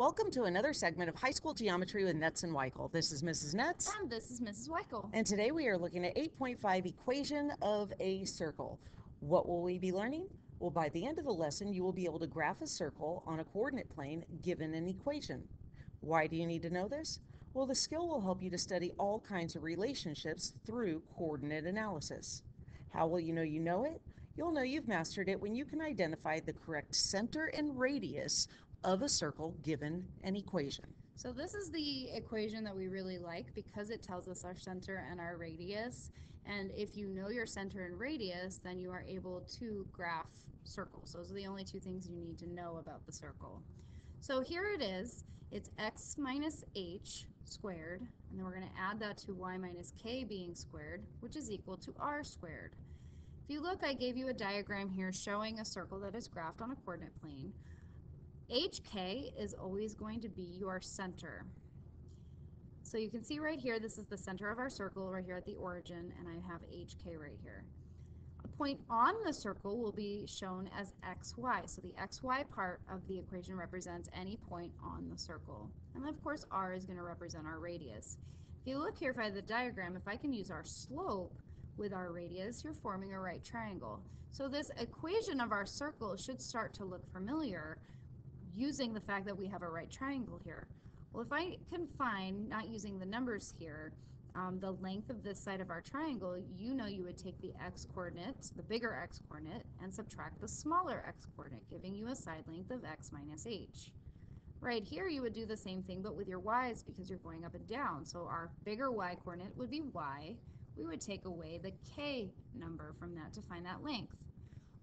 Welcome to another segment of High School Geometry with Netz and Weichel. This is Mrs. Netz. And this is Mrs. Weichel. And today we are looking at 8.5 equation of a circle. What will we be learning? Well, by the end of the lesson, you will be able to graph a circle on a coordinate plane given an equation. Why do you need to know this? Well, the skill will help you to study all kinds of relationships through coordinate analysis. How will you know it? You'll know you've mastered it when you can identify the correct center and radius of a circle given an equation. So this is the equation that we really like because it tells us our center and our radius. And if you know your center and radius, then you are able to graph circles. Those are the only two things you need to know about the circle. So here it is. It's x minus h squared, and then we're going to add that to y minus k being squared, which is equal to r squared. If you look, I gave you a diagram here showing a circle that is graphed on a coordinate plane. HK is always going to be your center. So you can see right here, this is the center of our circle right here at the origin, and I have HK right here. A point on the circle will be shown as XY. So the XY part of the equation represents any point on the circle. And of course, R is going to represent our radius. If you look here, if I have the diagram, if I can use our slope with our radius, you're forming a right triangle. So this equation of our circle should start to look familiar using the fact that we have a right triangle here. Well, if I can find, not using the numbers here, the length of this side of our triangle, you know you would take the x-coordinate, the bigger x-coordinate, and subtract the smaller x-coordinate, giving you a side length of x minus h. Right here, you would do the same thing, but with your y's because you're going up and down. So our bigger y-coordinate would be y. We would take away the k number from that to find that length.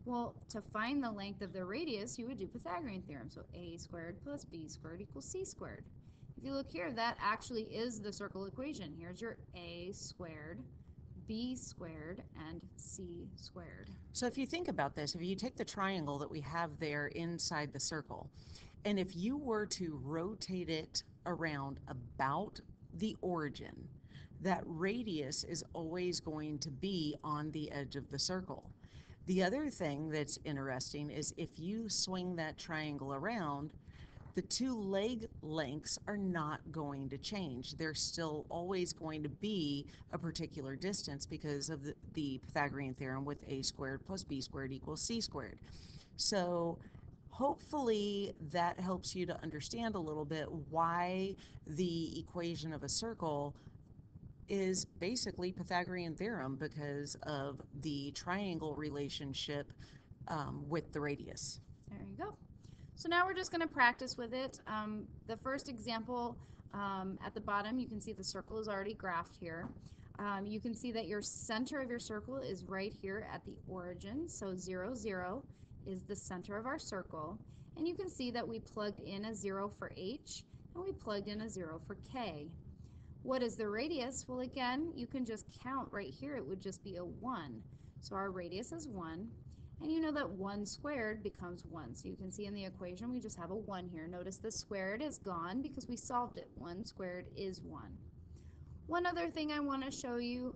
Well, to find the length of the radius, you would do Pythagorean theorem. So a squared plus b squared equals c squared. If you look here, that actually is the circle equation. Here's your a squared, b squared, and c squared. So if you think about this, if you take the triangle that we have there inside the circle, and if you were to rotate it around about the origin, that radius is always going to be on the edge of the circle. The other thing that's interesting is if you swing that triangle around, the two leg lengths are not going to change. They're still always going to be a particular distance because of the Pythagorean theorem with a squared plus b squared equals c squared. So hopefully that helps you to understand a little bit why the equation of a circle is basically Pythagorean theorem because of the triangle relationship with the radius. There you go. So now we're just going to practice with it. The first example at the bottom, you can see the circle is already graphed here. You can see that your center of your circle is right here at the origin. So 0, 0 is the center of our circle. And you can see that we plugged in a 0 for h and we plugged in a 0 for k. What is the radius? Well, again, you can just count right here. It would just be a 1. So our radius is 1. And you know that 1 squared becomes 1. So you can see in the equation we just have a 1 here. Notice the squared is gone because we solved it. 1 squared is 1. One other thing I want to show you,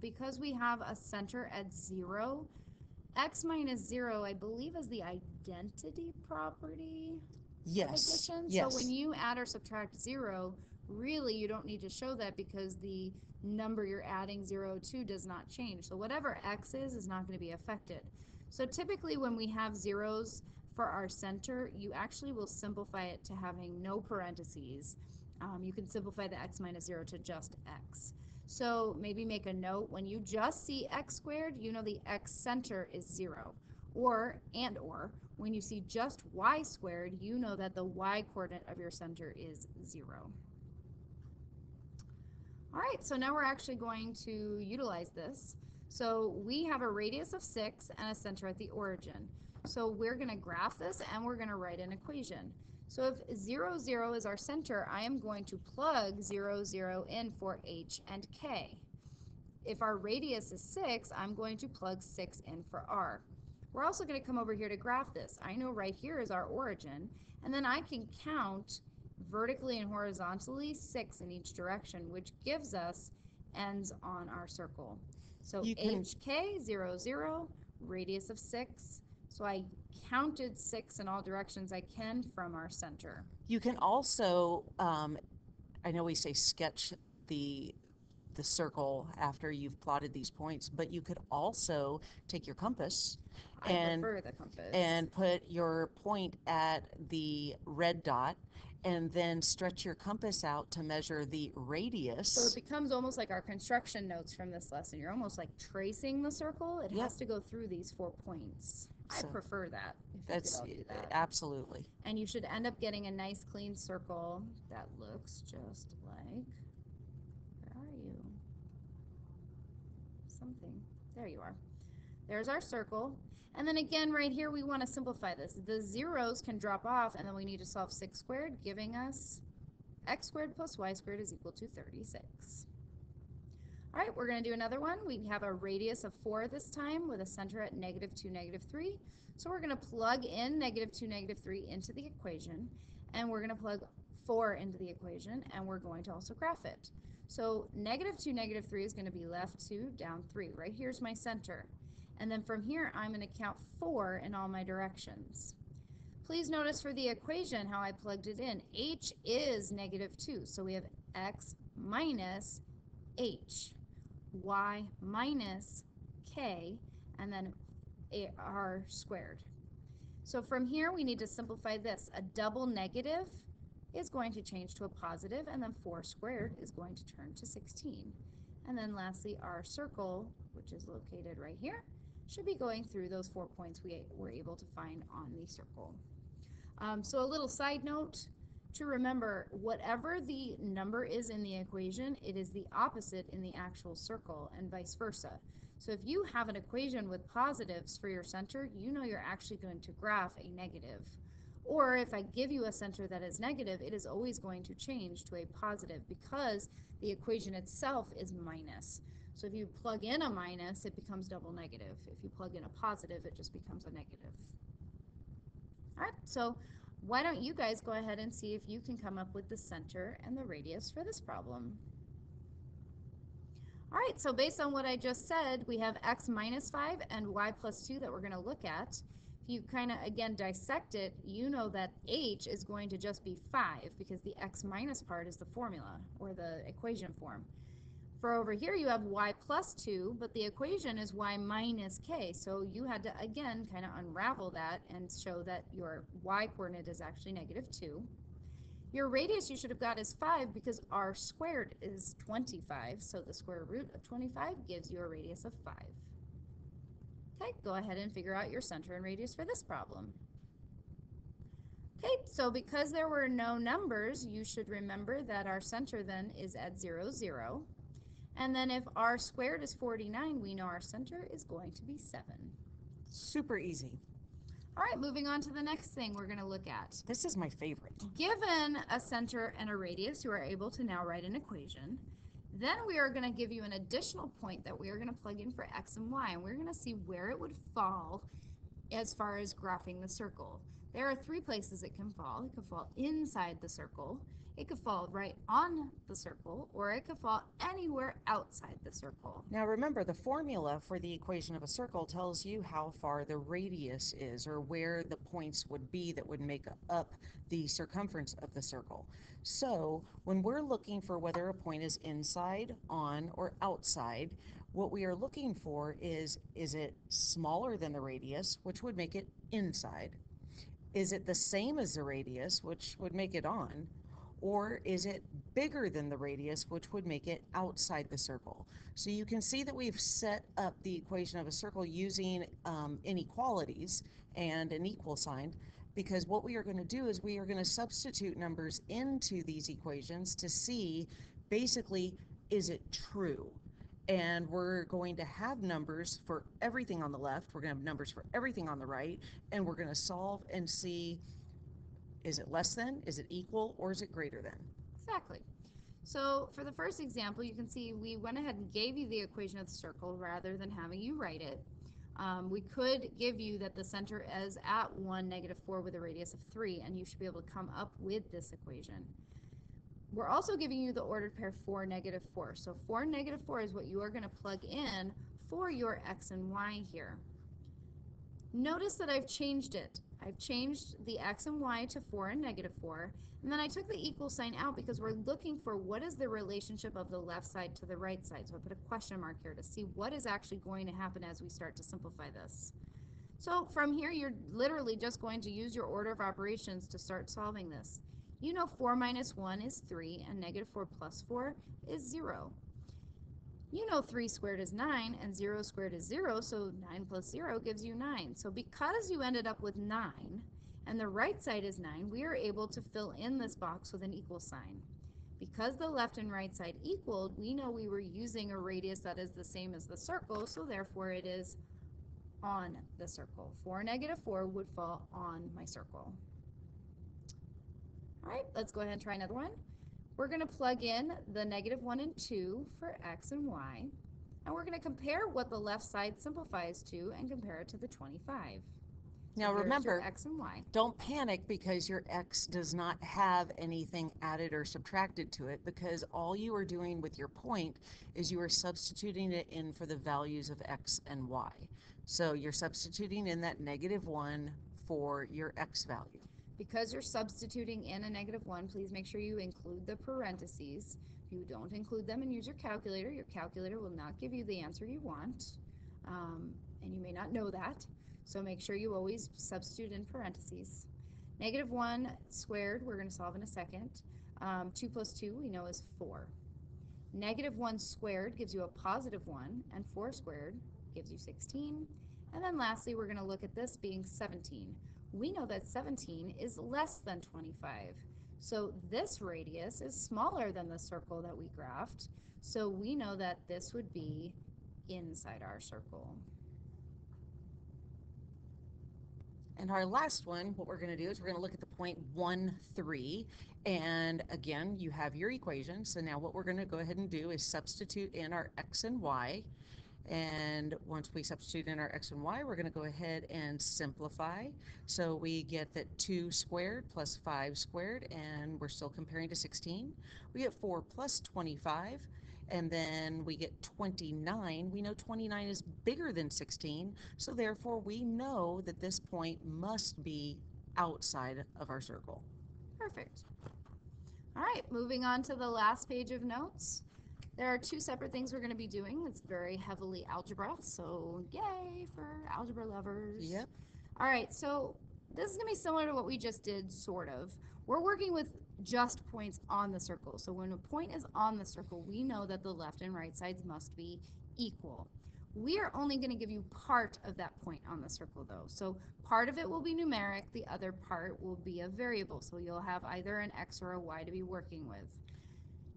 because we have a center at 0, x minus 0, I believe, is the identity property. Yes. Addition. Yes. So when you add or subtract 0, really you don't need to show that because the number you're adding 0 to does not change. So whatever x is not going to be affected. So typically when we have zeros for our center, you actually will simplify it to having no parentheses. You can simplify the x minus 0 to just x. So maybe make a note, when you just see x squared, you know the x center is 0. Or when you see just y squared, you know that the y coordinate of your center is 0. All right, so now we're actually going to utilize this. So we have a radius of 6 and a center at the origin. So we're going to graph this and we're going to write an equation. So if 0, 0 is our center, I am going to plug 0, 0 in for h and k. If our radius is 6, I'm going to plug 6 in for r. We're also going to come over here to graph this. I know right here is our origin, and then I can count vertically and horizontally 6 in each direction, which gives us ends on our circle. So HK 0, 0, radius of 6. So I counted 6 in all directions I can from our center. You can also, I know we say sketch the the circle after you've plotted these points, but you could also take your compass I and prefer the compass. put your point at the red dot and then stretch your compass out to measure the So it radius. becomes almost like our construction notes from this lesson. You're almost like tracing the circle. It Yep. has to go through these 4 points. I So prefer that, if you could That's all do that. absolutely. And you should end up getting a nice clean circle that looks just like, where are you? Something. There you are. There's our circle. And then again, right here, we want to simplify this. The zeros can drop off, and then we need to solve 6 squared, giving us x squared plus y squared is equal to 36. All right, we're going to do another one. We have a radius of 4 this time with a center at -2, -3. So we're going to plug in -2, -3 into the equation, and we're going to plug 4 into the equation, and we're going to also graph it. So -2, -3 is going to be left 2, down 3. Right here's my center. And then from here, I'm going to count 4 in all my directions. Please notice for the equation how I plugged it in. H is -2, so we have x minus h, y minus k, and then r squared. So from here, we need to simplify this. A double negative is going to change to a positive, and then 4 squared is going to turn to 16. And then lastly, our circle, which is located right here, should be going through those 4 points we were able to find on the circle. So a little side note to remember, whatever the number is in the equation, it is the opposite in the actual circle and vice versa. So if you have an equation with positives for your center, you know you're actually going to graph a negative. Or if I give you a center that is negative, it is always going to change to a positive because the equation itself is minus. So if you plug in a minus, it becomes double negative. If you plug in a positive, it just becomes a negative. All right, so why don't you guys go ahead and see if you can come up with the center and the radius for this problem. All right, so based on what I just said, we have x minus 5 and y plus 2 that we're going to look at. If you kind of, again, dissect it, you know that h is going to just be 5 because the x minus part is the formula or the equation form. For over here, you have y plus 2, but the equation is y minus k. So you had to, again, kind of unravel that and show that your y coordinate is actually -2. Your radius you should have got is 5 because r squared is 25. So the square root of 25 gives you a radius of 5. Okay, go ahead and figure out your center and radius for this problem. Okay, so because there were no numbers, you should remember that our center then is at 0, 0. And then if r squared is 49, we know our center is going to be 7. Super easy. All right, moving on to the next thing we're going to look at. This is my favorite. Given a center and a radius, you are able to now write an equation. Then we are going to give you an additional point that we are going to plug in for x and y, and we're going to see where it would fall as far as graphing the circle. There are 3 places it can fall. It could fall inside the circle, it could fall right on the circle, or it could fall anywhere outside the circle. Now remember, the formula for the equation of a circle tells you how far the radius is, or where the points would be that would make up the circumference of the circle. So when we're looking for whether a point is inside, on, or outside, what we are looking for is it smaller than the radius, which would make it inside? Is it the same as the radius, which would make it on? Or is it bigger than the radius, which would make it outside the circle? So you can see that we've set up the equation of a circle using inequalities and an equal sign, because what we are going to do is we are going to substitute numbers into these equations to see basically, is it true? And we're going to have numbers for everything on the left, we're going to have numbers for everything on the right, and we're going to solve and see, is it less than, is it equal, or is it greater than? Exactly. So for the first example, you can see we went ahead and gave you the equation of the circle rather than having you write it. We could give you that the center is at 1, -4 with a radius of 3, and you should be able to come up with this equation. We're also giving you the ordered pair 4, -4. So 4, -4 is what you are going to plug in for your x and y here. Notice that I've changed it. I've changed the x and y to 4 and -4, and then I took the equal sign out because we're looking for what is the relationship of the left side to the right side. So I put a question mark here to see what is actually going to happen as we start to simplify this. So from here, you're literally just going to use your order of operations to start solving this. You know 4 minus 1 is 3, and -4 plus 4 is 0. You know 3 squared is 9, and 0 squared is 0, so 9 plus 0 gives you 9. So because you ended up with 9, and the right side is 9, we are able to fill in this box with an equal sign. Because the left and right side equaled, we know we were using a radius that is the same as the circle, so therefore it is on the circle. 4 -4 would fall on my circle. All right, let's go ahead and try another one. We're going to plug in the -1 and 2 for x and y, and we're going to compare what the left side simplifies to and compare it to the 25. Now Here's your remember, x and y. don't panic because your x does not have anything added or subtracted to it, because all you are doing with your point is you are substituting it in for the values of x and y. So you're substituting in that -1 for your x value. Because you're substituting in a -1, please make sure you include the parentheses. If you don't include them and use your calculator will not give you the answer you want, and you may not know that. So make sure you always substitute in parentheses. -1 squared, we're going to solve in a second. 2 plus 2 we know is 4. -1 squared gives you a +1, and 4 squared gives you 16. And then lastly, we're going to look at this being 17. We know that 17 is less than 25. So this radius is smaller than the circle that we graphed. So we know that this would be inside our circle. And our last one, what we're going to do is we're going to look at the point 1, 3. And again, you have your equation. So now what we're going to go ahead and do is substitute in our x and y. And once we substitute in our x and y, we're going to go ahead and simplify. So we get that 2 squared plus 5 squared, and we're still comparing to 16. We get 4 plus 25, and then we get 29. We know 29 is bigger than 16, so therefore we know that this point must be outside of our circle. Perfect. All right, moving on to the last page of notes. There are 2 separate things we're going to be doing. It's very heavily algebra, so yay for algebra lovers. Yep. All right, so this is going to be similar to what we just did, sort of. We're working with just points on the circle. So when a point is on the circle, we know that the left and right sides must be equal. We are only going to give you part of that point on the circle, though. So part of it will be numeric. The other part will be a variable. So you'll have either an x or a y to be working with.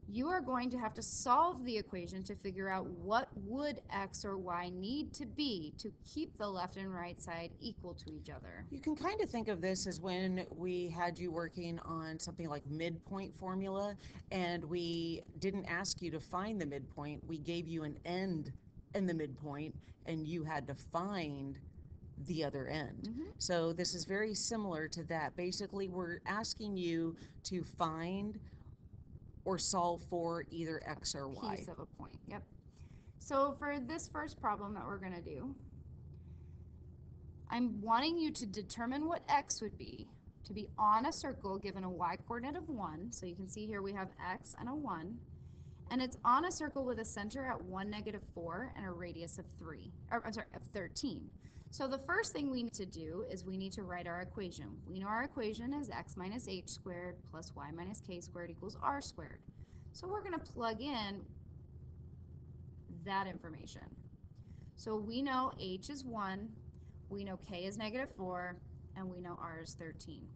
You are going to have to solve the equation to figure out what would x or y need to be to keep the left and right side equal to each other. You can kind of think of this as when we had you working on something like midpoint formula, and we didn't ask you to find the midpoint. We gave you an end in the midpoint, and you had to find the other end. So this is very similar to that. Basically, we're asking you to find or solve for either x or y. Piece of a point, yep. So for this first problem that we're going to do, I'm wanting you to determine what x would be to be on a circle given a y coordinate of 1. So you can see here we have x and a 1. And it's on a circle with a center at 1, -4 and a radius of 13. So the first thing we need to do is we need to write our equation. We know our equation is x minus h squared plus y minus k squared equals r squared. So we're going to plug in that information. So we know h is 1, we know k is -4, and we know r is 13.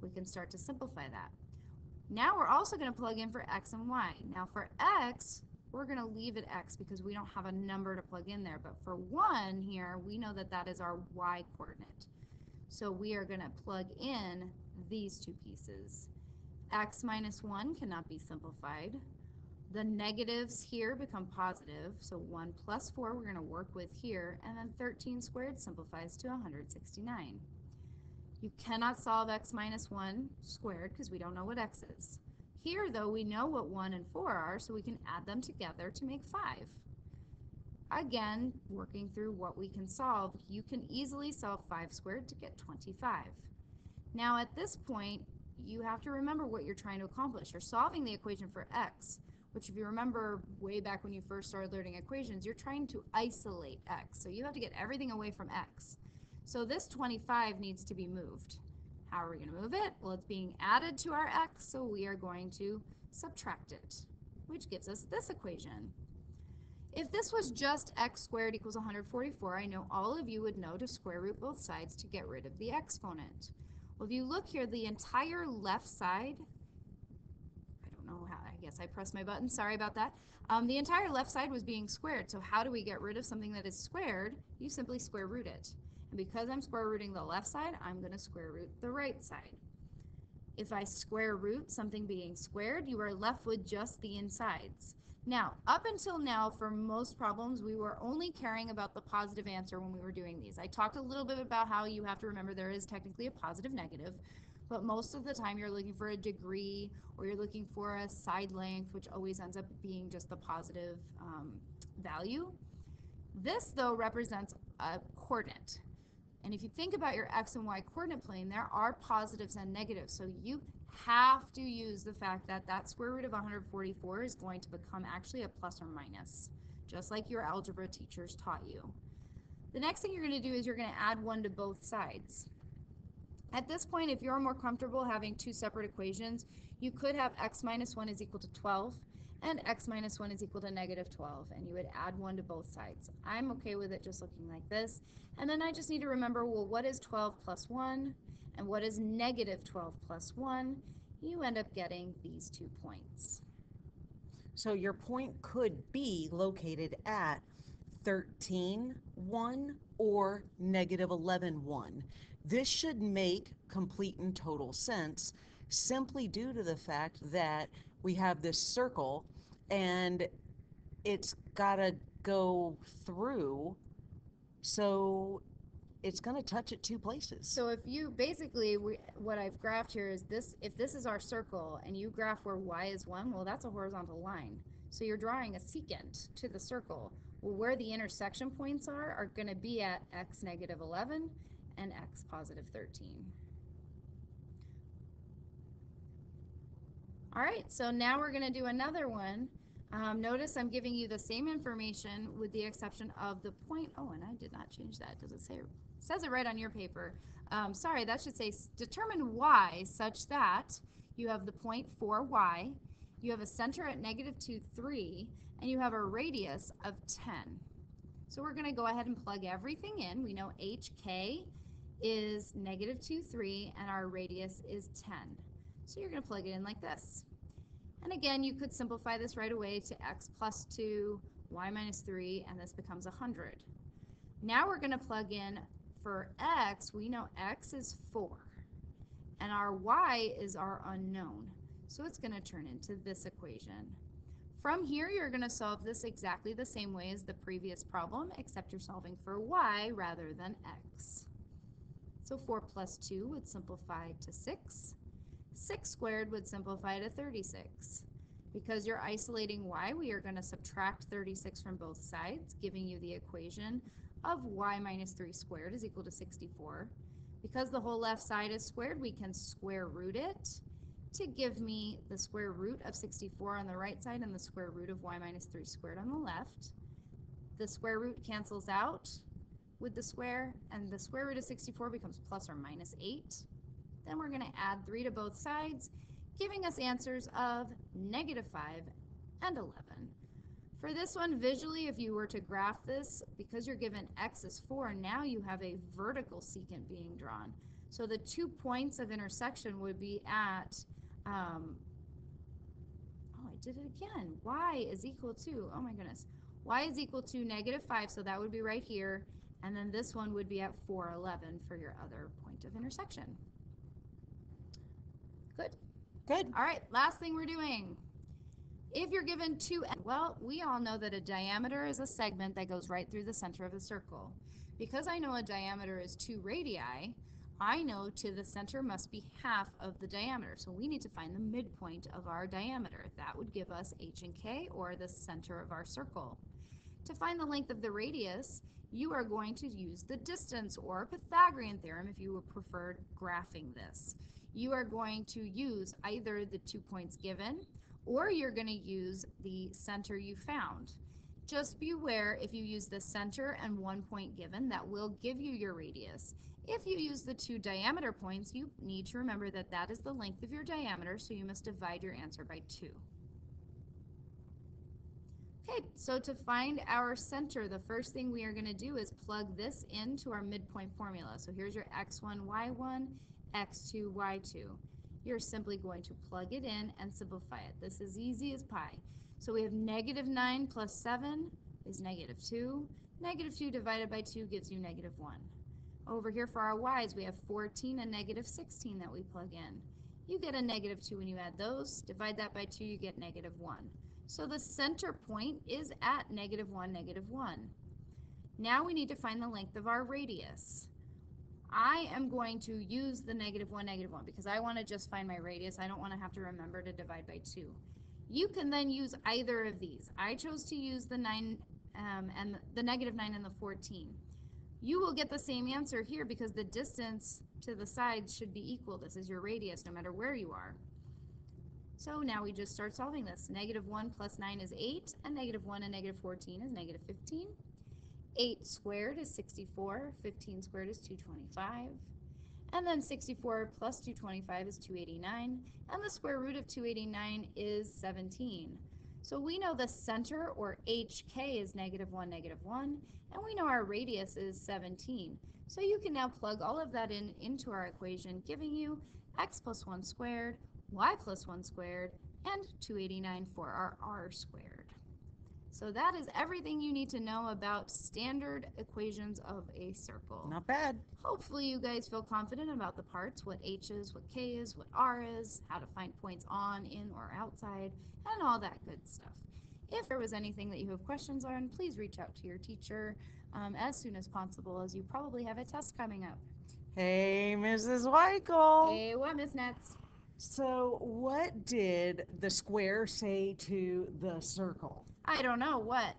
We can start to simplify that. Now we're also going to plug in for x and y. Now for x, we're going to leave it x because we don't have a number to plug in there. But for 1 here, we know that that is our y coordinate. So we are going to plug in these 2 pieces. X minus 1 cannot be simplified. The negatives here become positive. So 1 plus 4 we're going to work with here. And then 13 squared simplifies to 169. You cannot solve x minus 1 squared because we don't know what x is. Here, though, we know what 1 and 4 are, so we can add them together to make 5. Again, working through what we can solve, you can easily solve 5 squared to get 25. Now at this point, you have to remember what you're trying to accomplish. You're solving the equation for x, which if you remember way back when you first started learning equations, you're trying to isolate x. So you have to get everything away from x. So this 25 needs to be moved. How are we going to move it? Well, it's being added to our x, so we are going to subtract it, which gives us this equation. If this was just x squared equals 144, I know all of you would know to square root both sides to get rid of the exponent. Well, if you look here, the entire left side, I don't know how, I guess I pressed my button, sorry about that. The entire left side was being squared, so how do we get rid of something that is squared? You simply square root it. And because I'm square rooting the left side, I'm going to square root the right side. If I square root something being squared, you are left with just the insides. Now, up until now, for most problems, we were only caring about the positive answer when we were doing these. I talked a little bit about how you have to remember there is technically a positive negative, but most of the time you're looking for a degree or you're looking for a side length, which always ends up being just the positive value. This, though, represents a coordinate. And if you think about your x and y coordinate plane, there are positives and negatives. So you have to use the fact that that square root of 144 is going to become actually a plus or minus, just like your algebra teachers taught you. The next thing you're going to do is you're going to add 1 to both sides. At this point, if you're more comfortable having two separate equations, you could have x minus 1 is equal to 12 and x minus 1 is equal to negative 12, and you would add 1 to both sides. I'm okay with it just looking like this. And then I just need to remember, well, what is 12 plus 1 and what is negative 12 plus 1? You end up getting these 2 points. So your point could be located at 13, 1 or negative 11, 1. This should make complete and total sense simply due to the fact that we have this circle and it's got to go through, so it's going to touch at 2 places. So if you basically, what I've graphed here is this, if this is our circle and you graph where y is 1, well, that's a horizontal line. So you're drawing a secant to the circle. Well, where the intersection points are going to be at x negative 11 and x positive 13. All right, so now we're going to do another one. Notice I'm giving you the same information with the exception of the point. Oh, and I did not change that. Does it say? It says it right on your paper. Sorry, that should say determine y such that you have the point 4y, you have a center at negative 2, 3, and you have a radius of 10. So we're going to go ahead and plug everything in. We know hk is negative 2, 3, and our radius is 10. So you're going to plug it in like this. And again, you could simplify this right away to x plus 2, y minus 3, and this becomes 100. Now we're going to plug in for x. We know x is 4, and our y is our unknown. So it's going to turn into this equation. From here, you're going to solve this exactly the same way as the previous problem, except you're solving for y rather than x. So 4 plus 2 would simplify to 6. 6 squared would simplify to 36. Because you're isolating y, we are going to subtract 36 from both sides, giving you the equation of y minus 3 squared is equal to 64. Because the whole left side is squared, we can square root it to give me the square root of 64 on the right side and the square root of y minus 3 squared on the left. The square root cancels out with the square, and the square root of 64 becomes plus or minus 8. Then we're going to add 3 to both sides, giving us answers of negative 5 and 11. For this one, visually, if you were to graph this, because you're given x is 4, now you have a vertical secant being drawn. So the 2 points of intersection would be at, oh, I did it again. Y is equal to, oh my goodness, y is equal to negative 5, so that would be right here. And then this one would be at 411 for your other point of intersection. Good. Good. All right, last thing we're doing. If you're given well, we all know that a diameter is a segment that goes right through the center of the circle. Because I know a diameter is 2 radii, I know to the center must be half of the diameter. So we need to find the midpoint of our diameter. That would give us h and k, or the center of our circle. To find the length of the radius, you are going to use the distance or Pythagorean theorem if you would prefer graphing this. You are going to use either the 2 points given, or you're going to use the center you found. Just beware, if you use the center and 1 point given, that will give you your radius. If you use the 2 diameter points, you need to remember that that is the length of your diameter, so you must divide your answer by 2. Okay, so to find our center, the first thing we are going to do is plug this into our midpoint formula. So here's your x1, y1, x2, y2. You're simply going to plug it in and simplify it. This is easy as pie. So we have -9 plus 7 is -2. -2 divided by 2 gives you -1. Over here for our y's, we have 14 and -16 that we plug in. You get a -2 when you add those. Divide that by 2, you get -1. So the center point is at -1, -1. Now we need to find the length of our radius. I am going to use the -1, -1 because I want to just find my radius. I don't want to have to remember to divide by 2. You can then use either of these. I chose to use the 9 and the -9 and the 14. You will get the same answer here because the distance to the sides should be equal. This is your radius no matter where you are. So now we just start solving this. -1 plus 9 is 8, and -1 and -14 is -15. 8 squared is 64, 15 squared is 225, and then 64 plus 225 is 289, and the square root of 289 is 17. So we know the center, or HK, is -1, -1, and we know our radius is 17. So you can now plug all of that into our equation, giving you x plus 1 squared, y plus 1 squared, and 289 for our r squared. So that is everything you need to know about standard equations of a circle. Not bad. Hopefully you guys feel confident about the parts, what h is, what k is, what r is, how to find points on, in, or outside, and all that good stuff. If there was anything that you have questions on, please reach out to your teacher as soon as possible, as you probably have a test coming up. Hey, Mrs. Weichel. Hey, what, Miss Nets? So what did the square say to the circle? I don't know, what?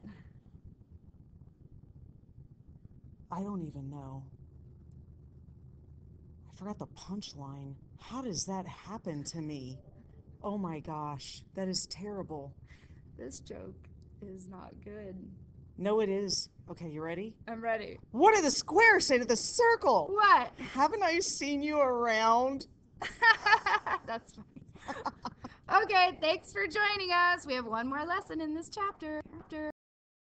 I don't even know. I forgot the punchline. How does that happen to me? Oh my gosh, that is terrible. This joke is not good. No, it is. Okay, you ready? I'm ready. What did the square say to the circle? What? Haven't I seen you around? That's funny. Okay, thanks for joining us. We have one more lesson in this chapter.